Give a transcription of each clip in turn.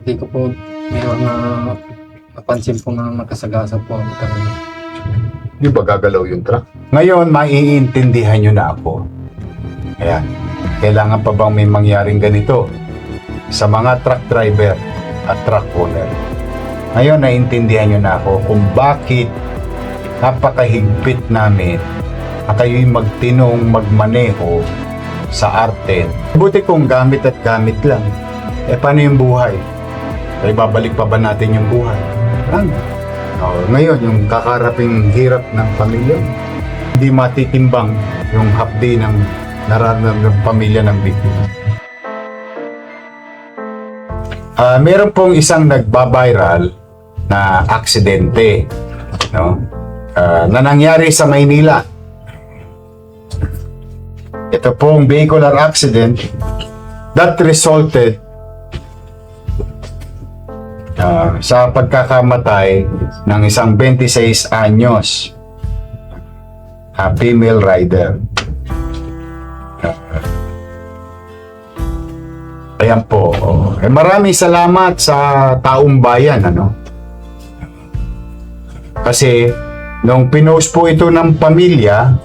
Hindi ko po mayroon na napansin po na nakasagasa po ako talaga. Di ba gagalaw yung truck? Ngayon, maiintindihan nyo na ako. Ayan. Kailangan pa bang may mangyaring ganito sa mga truck driver at truck owner? Ngayon, naiintindihan nyo na ako kung bakit napakahigpit namin na kayo'y magtinong magmaneho sa arte. Buti kung gamit at gamit lang. Paano yung buhay? Ay babalik pa ba natin yung buhay? Ngayon, yung kakaraping hirap ng pamilya, hindi matitimbang yung hapdi ng nararamdaman ng pamilya ng biktima. Meron pong isang nagbabiral na aksidente, no? Na nangyari sa Maynila. Ito pong vehicular accident that resulted sa pagkakamatay ng isang 26 anyos female rider. Ayan po. Maraming salamat sa taong bayan, ano? Kasi nung pinost po ito ng pamilya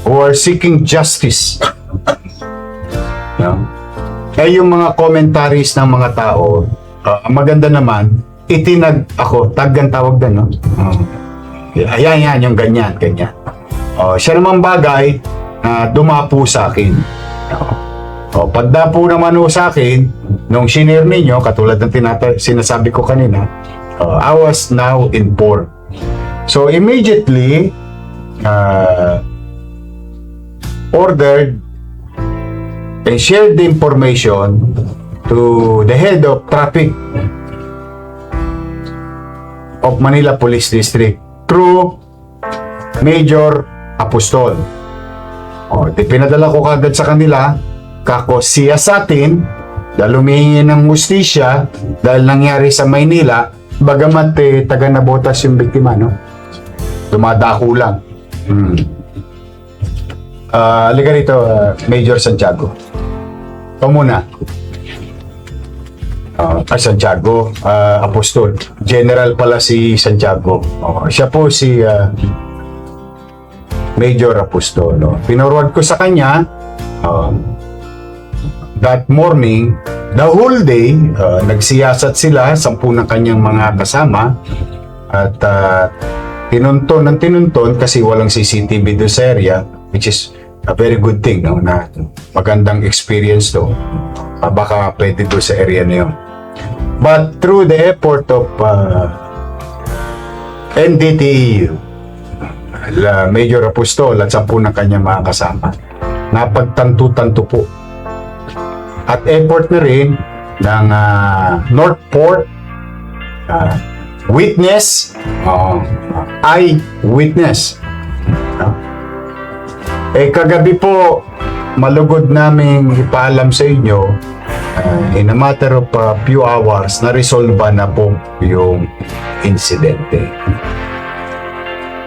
who are seeking justice, no? Yung mga commentaries ng mga tao, maganda naman, itinag ako, taggan tawag din, no? Ayan, yung ganyan. Siya namang bagay na dumapo sa akin. Pagdapo naman sa akin, nung shinare ninyo, katulad ng sinasabi ko kanina, I was now informed. So immediately, ordered and shared the information to the head of traffic of Manila Police District through Major Apostol. Pinadala ko kagad sa kanila, kako siya sa atin, dahil humihingi ng hustisya dahil nangyari sa Maynila, bagamat taga Nabotas yung biktima, no? Dumadako lang. Halika rito, Major Santiago. Ikaw muna. Santiago, Apostol. General pala si Santiago. Siya po si Major Apostol. Pinorward ko sa kanya that morning, the whole day, nagsiyasat sila, 10 ng kanyang mga kasama, at tinunton kasi walang CCTV doon sa area, which is a very good thing, no? Na magandang experience to. Baka pwede doon sa area na yun. But through the effort of NDTEU, Major Apostol at 10 ng kanyang mga kasama, napagtanto-tanto po. At effort na rin ng Northport witness, eyewitness. Kagabi po, malugod naming ipaalam sa inyo, in a matter of few hours, na-resolve na po yung insidente.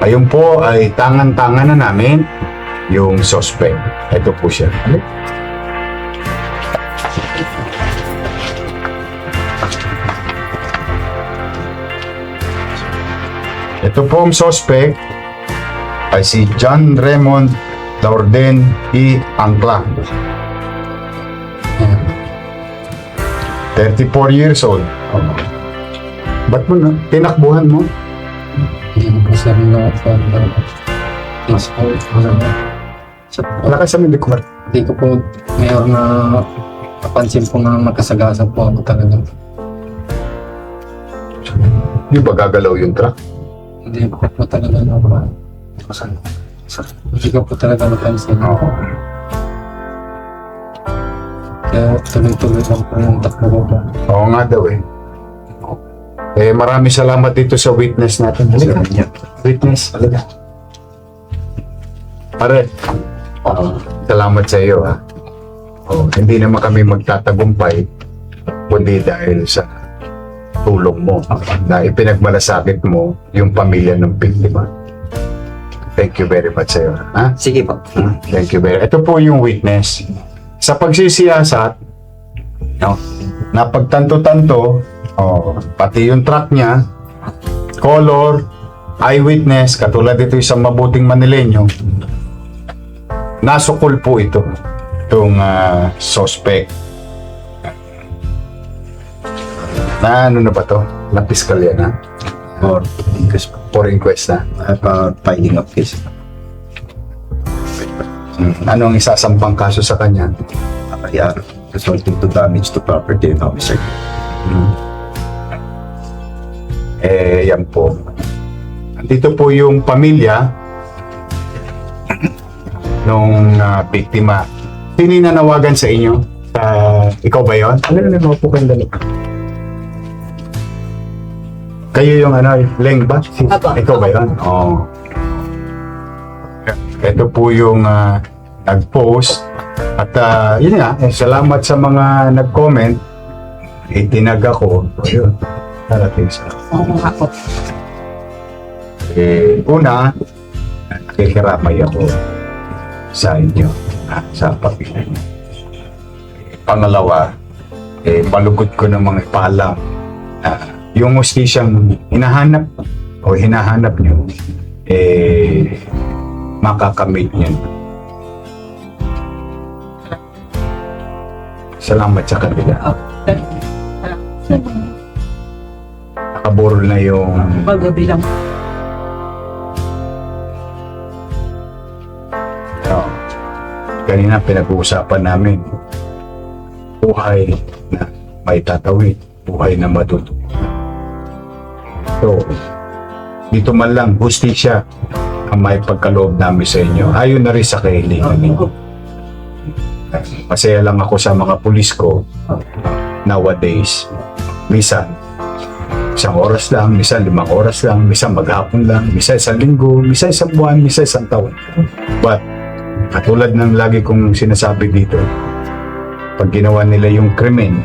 Ngayon po ay tangan-tangan na namin yung suspect. Ito po siya. Ito po ang suspect ay si John Raymond Laorden E. Angla. 34 years old. Ba't mo na? Tinakbuhan mo? Hindi ko po sir na mas po. Wala ka sa medikor. Hindi ko po mayroon na napansin po na nakasagasa po ako talaga. Di ba gagalaw yung truck? Hindi ko po talaga hindi ko po talaga napansin. Kaya tuloy-tuloy lang po yung takbo ko po. Oo nga daw eh. Maraming salamat dito sa witness natin. Halika. Witness, halika. Pare, salamat sa iyo, ha. Hindi naman kami magtatagumpay kundi dahil sa tulong mo na ipinagmalasakit mo yung pamilya ng biktima. Thank you very much sa iyo, ha? Sige po. Thank you very much. Ito po yung witness. Sa pagsisiyasat, no, napagtanto-tanto, Oh, pati yung truck niya, color, eyewitness, katulad ito isang mabuting Manileño, nasukol po ito, itong suspect. Na ano na ba to? Na piskalya na? Or because For inquest na? about filing of case. Ano ang isasampang kaso sa kanya? Yeah, resulting to damage to property and homicide. Yan po. Dito po yung pamilya nung biktima. Sino yung nanawagan sa inyo? Ikaw ba yun? Ano po kayong dalawa? Kayo yung Leng ba? Apo. Ikaw ba yun? Oo. Ito po yung nag-post. At yun nga, salamat sa mga nag-comment. Itinag ako. Yun. Narating sa Oo nga po. una, nakikiramay ako sa inyo, sa pamilya niyo. Pangalawa, malugod ko ng mga paalam na yung hustisyang hinahanap o hinahanap nyo, makakamit nyo. Salamat sa kanila. Nakaburol na yung Pagbilang. kanina pinag-uusapan namin, buhay na may tatawid, buhay na matutuwa. So, dito man lang, hustisya ang may pagkaloob namin sa inyo. Ayon na rin sa kahilingan ninyo. Masaya lang ako sa mga pulis ko nowadays. Minsan, 1 oras lang, minsan 5 oras lang, minsan maghapon lang, minsan 1 linggo, minsan 1 buwan, minsan 1 taon. But, katulad ng lagi kong sinasabi dito, pag ginawa nila yung krimen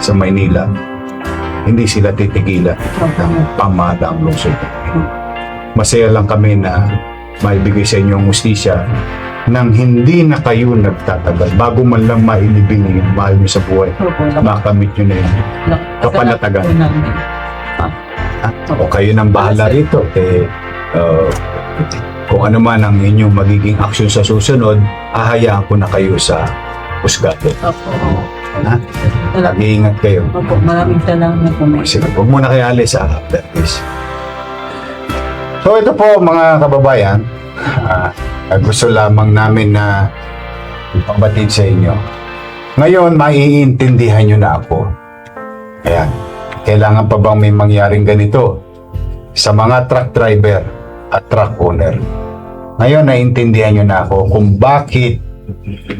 sa Maynila, hindi sila titigilan ng pamadaang lungsod. Masaya lang kami na maibigay sa inyo ang hustisya nang hindi na kayo nagtatagal. Bago man lang mailibing yung mahal nyo sa buhay, makamit nyo na yung kapanatagan. O kayo nang bahala rito. Kung ano man ang inyong magiging aksyon sa susunod, ahayaan ko na kayo sa husgado. Opo. Nag-iingat kayo. Opo, maraming salamat po. Sige, huwag muna kayo alis after this. So ito po mga kababayan, gusto lamang namin na ipabatid sa inyo. Ngayon, maiintindihan nyo na ako. Ayan, kailangan pa bang may mangyaring ganito sa mga truck driver at truck owner? Ngayon, naiintindihan nyo na ako kung bakit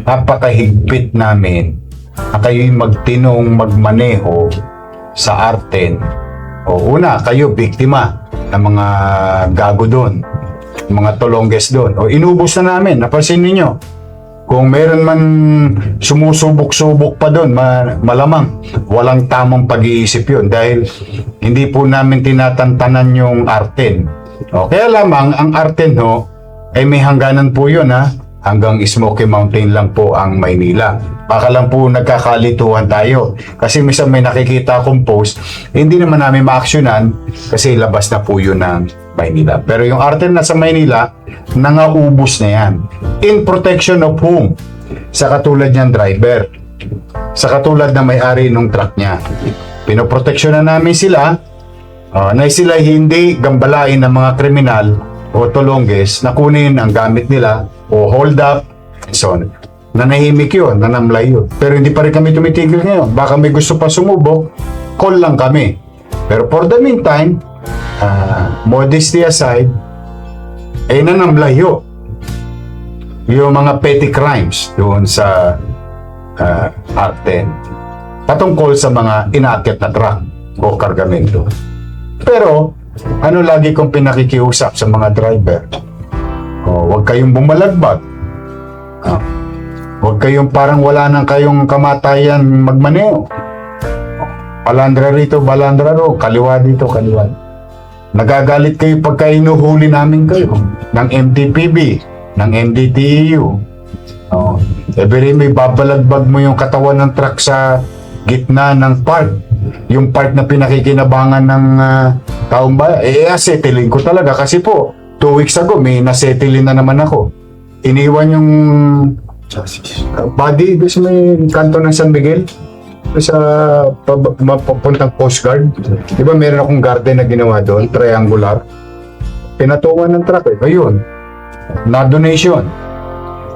napakahigpit namin na kayo'y magtinong magmaneho sa Arten. O una, kayo biktima ng mga gago doon, mga tolongges doon. O inubos na namin, napansin ninyo. Kung meron man sumusubok-subok pa doon, malamang walang tamang pag-iisip yun dahil hindi po namin tinatantanan yung Arten. O, kaya lamang ang Arten ay may hangganan po yun hanggang Smoky Mountain lang po ang Maynila. Baka lang po nagkakalituhan tayo. Kasi minsan may nakikita akong post, hindi naman namin ma-actionan kasi labas na po yun ng Maynila. Pero yung Arten na sa Maynila, nangaubos na yan. In protection of whom? Sa katulad niyang driver. Sa katulad na may-ari ng truck niya. Pinoproteksyonan namin sila na sila hindi gambalain ng mga kriminal o tolongges na kunin ang gamit nila o hold up and so on. Nanahimik yun, nanamlay yun. Pero hindi pa rin kami tumitigil ngayon. Baka may gusto pa sumubok, call lang kami. Pero for the meantime, modesty aside, nanamlay yun. Yung mga petty crimes doon sa Arten. Patungkol sa mga inaakyat na truck o kargamento. Pero, ano lagi kong pinakikiusap sa mga driver? Huwag kayong bumalagbag. Huwag kayong parang wala nang kayong kamatayan magmaneho. Balandra rito, balandra ro, kaliwa dito, kaliwa. Nagagalit kayo pagka inuhuli namin kayo ng MTPB, ng MDTEU. Every may babalagbag mo yung katawan ng truck sa gitna ng park. yung part na pinakikinabangan ng taong bayan, asetilin ko talaga kasi po, 2 weeks ago, may nasetilin na naman ako. Iniwan yung body doon sa may kanto ng San Miguel, doon sa papuntang Coast Guard. Di ba meron akong garden na ginawa doon, triangular. Pinatungan ng truck eh. Ayun, na donation.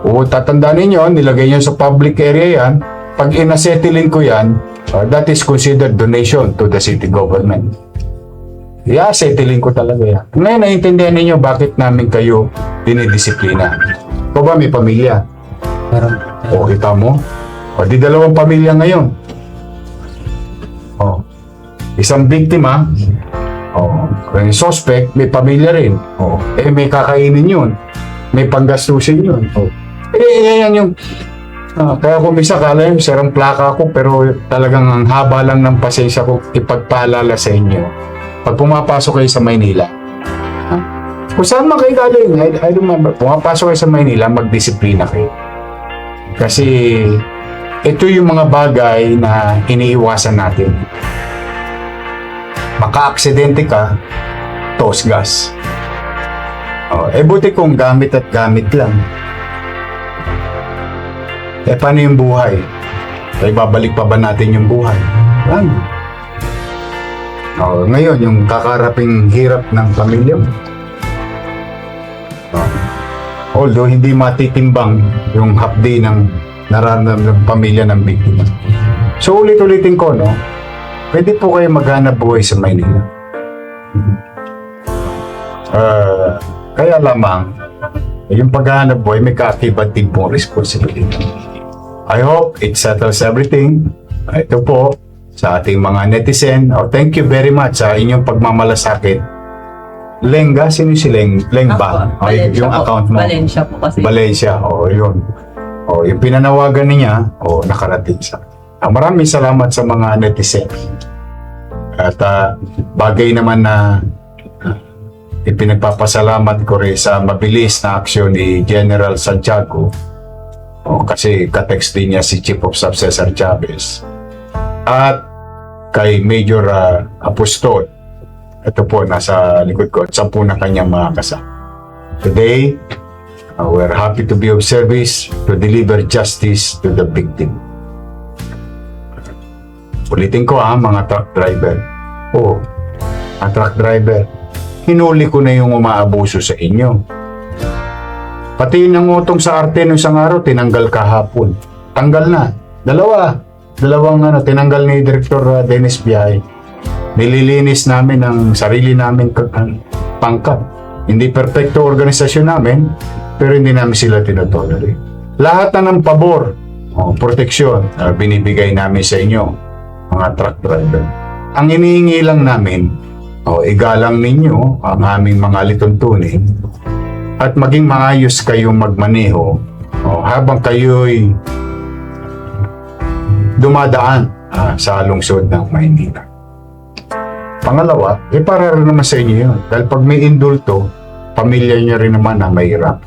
O tatandaan ninyo, nilagay nyo sa public area yan. Pag inasetilin ko yan, that is considered donation to the city government. Setilin ko talaga yan. Ngayon, naiintindihan ninyo bakit namin kayo dinidisiplina. Ikaw ba may pamilya? Meron. O, kita mo? O, di 2 pamilya ngayon. O, isang biktima, o, yung suspect, may pamilya rin. O, may kakainin yun. May panggastusin yun. O, yan yung... kaya kung misa kala yung sarang plaka ko, pero talagang ang haba lang ng pasensya ko ipagpaalala sa inyo. Pag pumapasok kayo sa Maynila, kung saan man kayo galing, I remember, pumapasok kayo sa Maynila, magdisiplina kayo. Kasi ito yung mga bagay na iniiwasan natin. Maka-aksidente ka, toss gas. Buti kung gamit at gamit lang. Paano yung buhay? Babalik pa ba natin yung buhay? Ngayon, yung kakaraping hirap ng pamilya mo. Although hindi matitimbang yung hapdi ng nararamdaman ng pamilya ng biktima. So ulit-ulitin ko, no? Pwede po kayo maghanap buhay sa Maynila. Kaya lamang, yung paghahanap buhay may kaakibatid pong responsibility. I hope it settles everything. Ito po, sa ating mga netizen. Thank you very much sa inyong pagmamalasakit. Lenga, sino si Leng ba? Yung po. account mo. Valencia po kasi. Valencia, yun. Yung pinanawagan niya, nakarating sa. Maraming salamat sa mga netizen. At bagay naman na ipinagpapasalamat ko rin sa mabilis na aksyon ni General Santiago. Kasi katext din niya si Chief of Staff Cesar Chavez. At kay Major Apostol, ito po nasa likod ko, 10 na kanyang mga kasama. Today, we're happy to be of service to deliver justice to the victim. Ulitin ko mga truck driver. Mga truck driver, hinuli ko na yung umaabuso sa inyo. Pati yung utong sa arte ng isang araw, tinanggal kahapon. Tanggal na. Dalawang tinanggal ni Director Dennis Biay. Nililinis namin ang sarili namin pangkat. Hindi perfecto organisasyon namin, pero hindi namin sila tinotolerate. Lahat na ng pabor, proteksyon, binibigay namin sa inyo, mga truck driver. Ang inihingi lang namin, igalang ninyo ang aming mga lituntunin at maging maayos kayong magmaneho habang kayo'y dumadaan sa lungsod ng Maynila. Pangalawa, para rin naman sa inyo yun. Dahil pag may indulto, pamilya nyo rin naman na mahirap.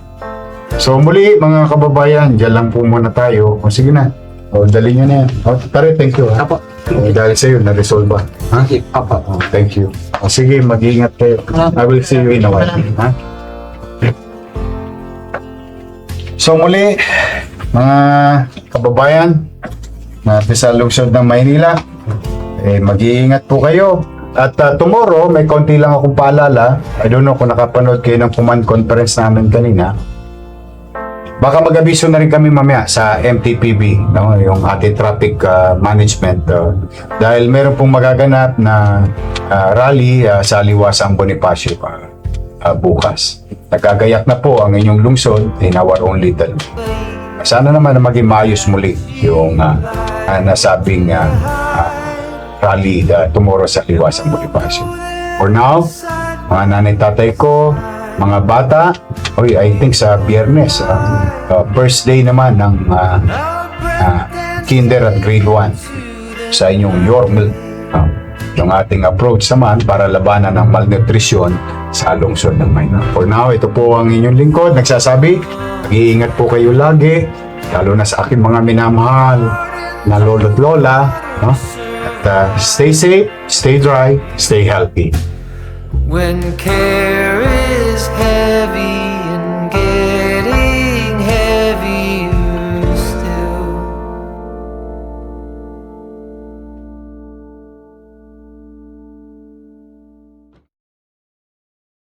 So muli mga kababayan, dyan lang po muna tayo. Sige na, dali nyo na yan. Tara, thank you. Apo. Dahil sa iyo, na-resolve ba? Apo. Thank you. Sige, mag-iingat kayo. I will see you in a while. So muli, mga kababayan, natin sa lungsod ng Maynila, mag-iingat po kayo. At tomorrow, may konti lang akong paalala. I don't know kung nakapanood kayo ng command conference namin kanina. Baka mag-abiso na rin kami mamaya sa MTPB, no? Yung ating traffic management. Dahil meron pong magaganap na rally sa Liwasang Bonifacio bukas. Nagagayak na po ang inyong lungsod in our own little. Sana naman na maging maayos muli yung nasabing rally tomorrow sa Liwasang Bonifacio. For now, mga nanay tatay ko, mga bata, I think sa Biyernes, first day naman ng kinder at grade 1 sa inyong Yormel. Yung ating approach naman para labanan ng malnutrition sa lungsod ng Maynila. For now, ito po ang inyong lingkod. Nagsasabi, mag-iingat po kayo lagi, lalo na sa aking mga minamahal na lolo't lola. No? At stay safe, stay dry, stay healthy. When caring